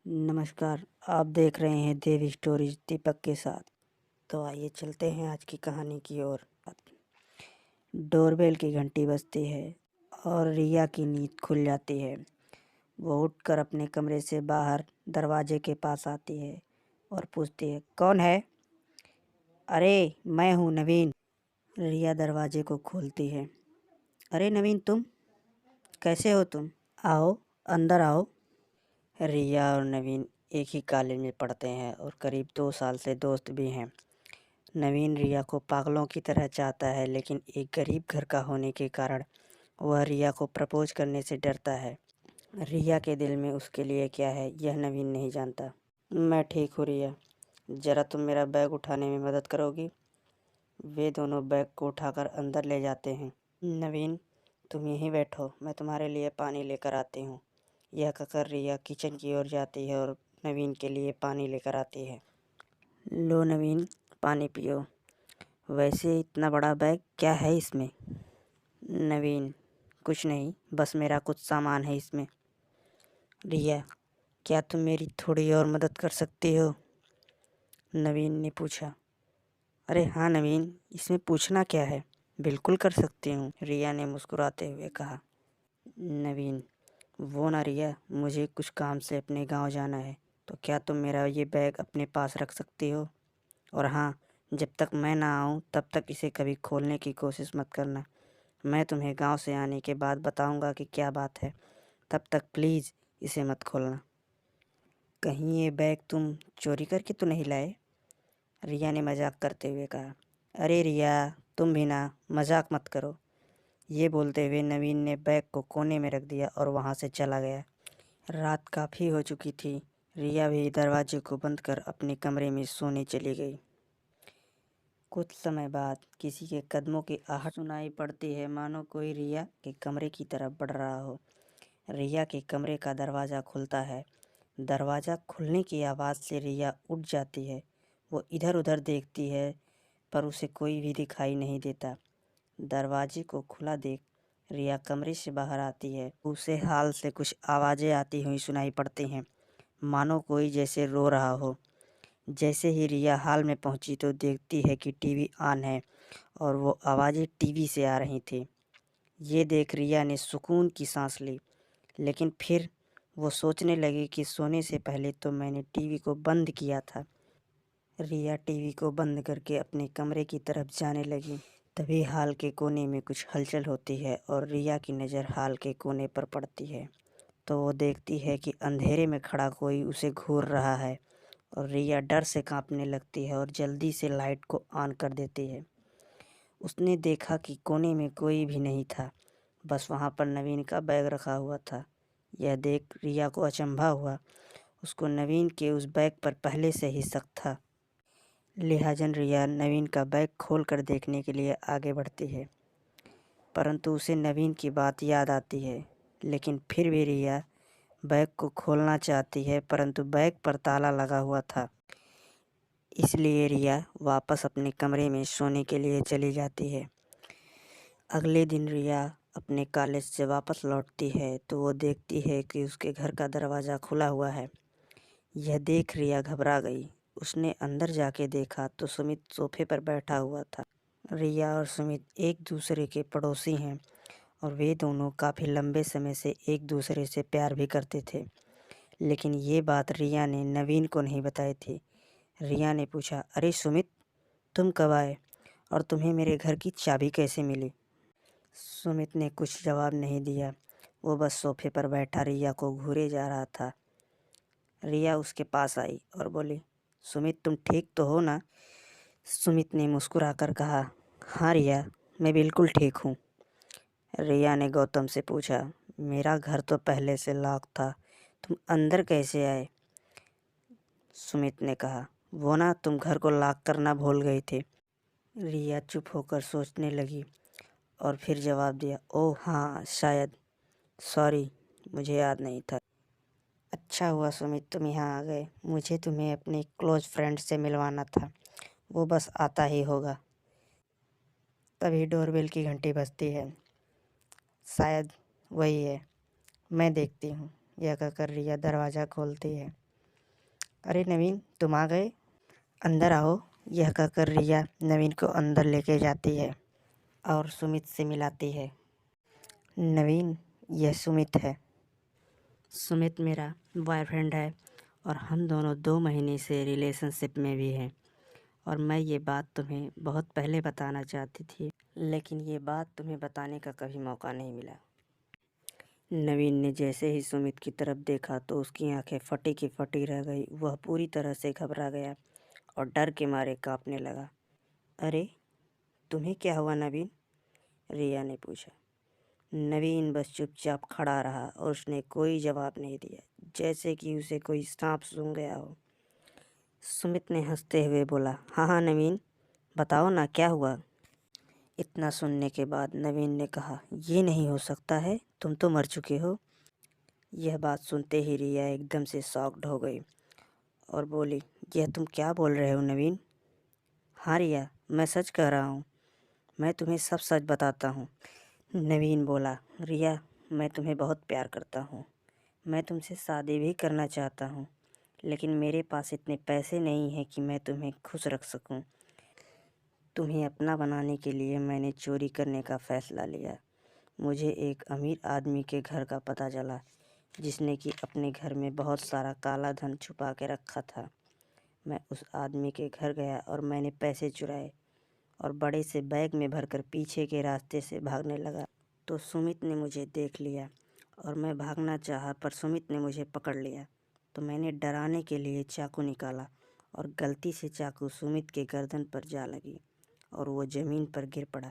नमस्कार। आप देख रहे हैं देव स्टोरीज दीपक के साथ। तो आइए चलते हैं आज की कहानी की ओर। डोरबेल की घंटी बजती है और रिया की नींद खुल जाती है। वो उठकर अपने कमरे से बाहर दरवाजे के पास आती है और पूछती है, कौन है? अरे मैं हूँ नवीन। रिया दरवाजे को खोलती है। अरे नवीन, तुम कैसे हो? तुम आओ, अंदर आओ। रिया और नवीन एक ही कॉलेज में पढ़ते हैं और करीब 2 साल से दोस्त भी हैं। नवीन रिया को पागलों की तरह चाहता है, लेकिन एक गरीब घर का होने के कारण वह रिया को प्रपोज करने से डरता है। रिया के दिल में उसके लिए क्या है, यह नवीन नहीं जानता। मैं ठीक हूँ रिया, ज़रा तुम मेरा बैग उठाने में मदद करोगी? वे दोनों बैग को उठाकर अंदर ले जाते हैं। नवीन, तुम यहीं बैठो, मैं तुम्हारे लिए पानी लेकर आती हूँ। यह कहकर रिया किचन की ओर जाती है और नवीन के लिए पानी लेकर आती है। लो नवीन, पानी पियो। वैसे इतना बड़ा बैग क्या है इसमें? नवीन, कुछ नहीं, बस मेरा कुछ सामान है इसमें। रिया, क्या तुम मेरी थोड़ी और मदद कर सकती हो? नवीन ने पूछा। अरे हाँ नवीन, इसमें पूछना क्या है, बिल्कुल कर सकती हूँ, रिया ने मुस्कुराते हुए कहा। नवीन, वो ना रिया, मुझे कुछ काम से अपने गांव जाना है, तो क्या तुम मेरा ये बैग अपने पास रख सकती हो? और हाँ, जब तक मैं ना आऊँ तब तक इसे कभी खोलने की कोशिश मत करना। मैं तुम्हें गांव से आने के बाद बताऊंगा कि क्या बात है। तब तक प्लीज़ इसे मत खोलना। कहीं ये बैग तुम चोरी करके तो नहीं लाए? रिया ने मजाक करते हुए कहा। अरे रिया, तुम भी ना मजाक मत करो। ये बोलते हुए नवीन ने बैग को कोने में रख दिया और वहाँ से चला गया। रात काफ़ी हो चुकी थी। रिया भी दरवाजे को बंद कर अपने कमरे में सोने चली गई। कुछ समय बाद किसी के कदमों की आहट सुनाई पड़ती है, मानो कोई रिया के कमरे की तरफ बढ़ रहा हो। रिया के कमरे का दरवाज़ा खुलता है। दरवाज़ा खुलने की आवाज़ से रिया उठ जाती है। वो इधर उधर देखती है, पर उसे कोई भी दिखाई नहीं देता। दरवाजे को खुला देख रिया कमरे से बाहर आती है। उसे हाल से कुछ आवाज़ें आती हुई सुनाई पड़ती हैं, मानो कोई जैसे रो रहा हो। जैसे ही रिया हॉल में पहुंची तो देखती है कि टीवी ऑन है और वो आवाज़ें टीवी से आ रही थी। ये देख रिया ने सुकून की सांस ली, लेकिन फिर वो सोचने लगी कि सोने से पहले तो मैंने टीवी को बंद किया था। रिया टीवी को बंद करके अपने कमरे की तरफ जाने लगी। तभी हॉल के कोने में कुछ हलचल होती है और रिया की नज़र हॉल के कोने पर पड़ती है। तो वो देखती है कि अंधेरे में खड़ा कोई उसे घूर रहा है और रिया डर से कांपने लगती है और जल्दी से लाइट को ऑन कर देती है। उसने देखा कि कोने में कोई भी नहीं था, बस वहाँ पर नवीन का बैग रखा हुआ था। यह देख रिया को अचंभा हुआ। उसको नवीन के उस बैग पर पहले से ही शक था। लिहाजन रिया नवीन का बैग खोल कर देखने के लिए आगे बढ़ती है, परंतु उसे नवीन की बात याद आती है। लेकिन फिर भी रिया बैग को खोलना चाहती है, परंतु बैग पर ताला लगा हुआ था। इसलिए रिया वापस अपने कमरे में सोने के लिए चली जाती है। अगले दिन रिया अपने कॉलेज से वापस लौटती है तो वो देखती है कि उसके घर का दरवाज़ा खुला हुआ है। यह देख रिया घबरा गई। उसने अंदर जाके देखा तो सुमित सोफे पर बैठा हुआ था। रिया और सुमित एक दूसरे के पड़ोसी हैं और वे दोनों काफ़ी लंबे समय से एक दूसरे से प्यार भी करते थे। लेकिन ये बात रिया ने नवीन को नहीं बताई थी। रिया ने पूछा, अरे सुमित, तुम कब आए और तुम्हें मेरे घर की चाबी कैसे मिली? सुमित ने कुछ जवाब नहीं दिया। वो बस सोफे पर बैठा रिया को घूरे जा रहा था। रिया उसके पास आई और बोली, सुमित तुम ठीक तो हो ना? सुमित ने मुस्कुराकर कहा, हाँ रिया, मैं बिल्कुल ठीक हूँ। रिया ने गौतम से पूछा, मेरा घर तो पहले से लॉक था, तुम अंदर कैसे आए? सुमित ने कहा, वो ना तुम घर को लॉक करना भूल गई थे। रिया चुप होकर सोचने लगी और फिर जवाब दिया, ओह हाँ शायद, सॉरी, मुझे याद नहीं था। अच्छा हुआ सुमित तुम यहाँ आ गए, मुझे तुम्हें अपने क्लोज फ्रेंड से मिलवाना था, वो बस आता ही होगा। तभी डोरबेल की घंटी बजती है। शायद वही है, मैं देखती हूँ, यह कहकर रिया दरवाज़ा खोलती है। अरे नवीन, तुम आ गए, अंदर आओ। यह कहकर रिया नवीन को अंदर लेके जाती है और सुमित से मिलाती है। नवीन, यह सुमित है। सुमित मेरा बॉयफ्रेंड है और हम दोनों 2 महीने से रिलेशनशिप में भी हैं। और मैं ये बात तुम्हें बहुत पहले बताना चाहती थी, लेकिन ये बात तुम्हें बताने का कभी मौका नहीं मिला। नवीन ने जैसे ही सुमित की तरफ देखा तो उसकी आंखें फटी की फटी रह गई। वह पूरी तरह से घबरा गया और डर के मारे कांपने लगा। अरे, तुम्हें क्या हुआ नवीन? रिया ने पूछा। नवीन बस चुपचाप खड़ा रहा और उसने कोई जवाब नहीं दिया, जैसे कि उसे कोई सांप सूंघ गया हो। सुमित ने हंसते हुए बोला, हाँ हाँ नवीन, बताओ ना क्या हुआ। इतना सुनने के बाद नवीन ने कहा, ये नहीं हो सकता है, तुम तो मर चुके हो। यह बात सुनते ही रिया एकदम से शॉक्ड हो गई और बोली, यह तुम क्या बोल रहे हो नवीन? हाँ रिया, मैं सच कह रहा हूँ, मैं तुम्हें सब सच बताता हूँ। नवीन बोला, रिया, मैं तुम्हें बहुत प्यार करता हूँ, मैं तुमसे शादी भी करना चाहता हूँ, लेकिन मेरे पास इतने पैसे नहीं हैं कि मैं तुम्हें खुश रख सकूँ। तुम्हें अपना बनाने के लिए मैंने चोरी करने का फ़ैसला लिया। मुझे एक अमीर आदमी के घर का पता चला, जिसने कि अपने घर में बहुत सारा काला धन छुपा के रखा था। मैं उस आदमी के घर गया और मैंने पैसे चुराए और बड़े से बैग में भरकर पीछे के रास्ते से भागने लगा। तो सुमित ने मुझे देख लिया और मैं भागना चाहा, पर सुमित ने मुझे पकड़ लिया। तो मैंने डराने के लिए चाकू निकाला और गलती से चाकू सुमित के गर्दन पर जा लगी और वो ज़मीन पर गिर पड़ा।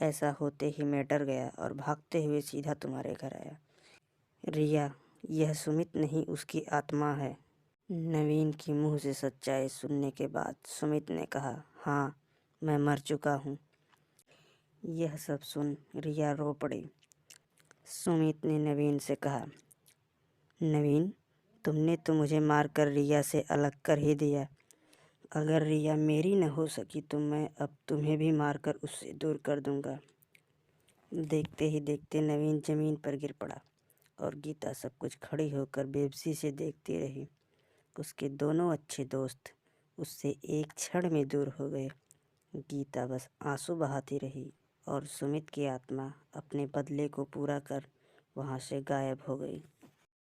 ऐसा होते ही मैं डर गया और भागते हुए सीधा तुम्हारे घर आया। रिया, यह सुमित नहीं, उसकी आत्मा है। नवीन की मुंह से सच्चाई सुनने के बाद सुमित ने कहा, हाँ, मैं मर चुका हूँ। यह सब सुन रिया रो पड़ी। सुमित ने नवीन से कहा, नवीन, तुमने तो मुझे मारकर रिया से अलग कर ही दिया। अगर रिया मेरी न हो सकी तो मैं अब तुम्हें भी मारकर उससे दूर कर दूंगा। देखते ही देखते नवीन जमीन पर गिर पड़ा और गीता सब कुछ खड़ी होकर बेबसी से देखती रही। उसके दोनों अच्छे दोस्त उससे एक क्षण में दूर हो गए। गीता बस आंसू बहाती रही और सुमित की आत्मा अपने बदले को पूरा कर वहाँ से गायब हो गई।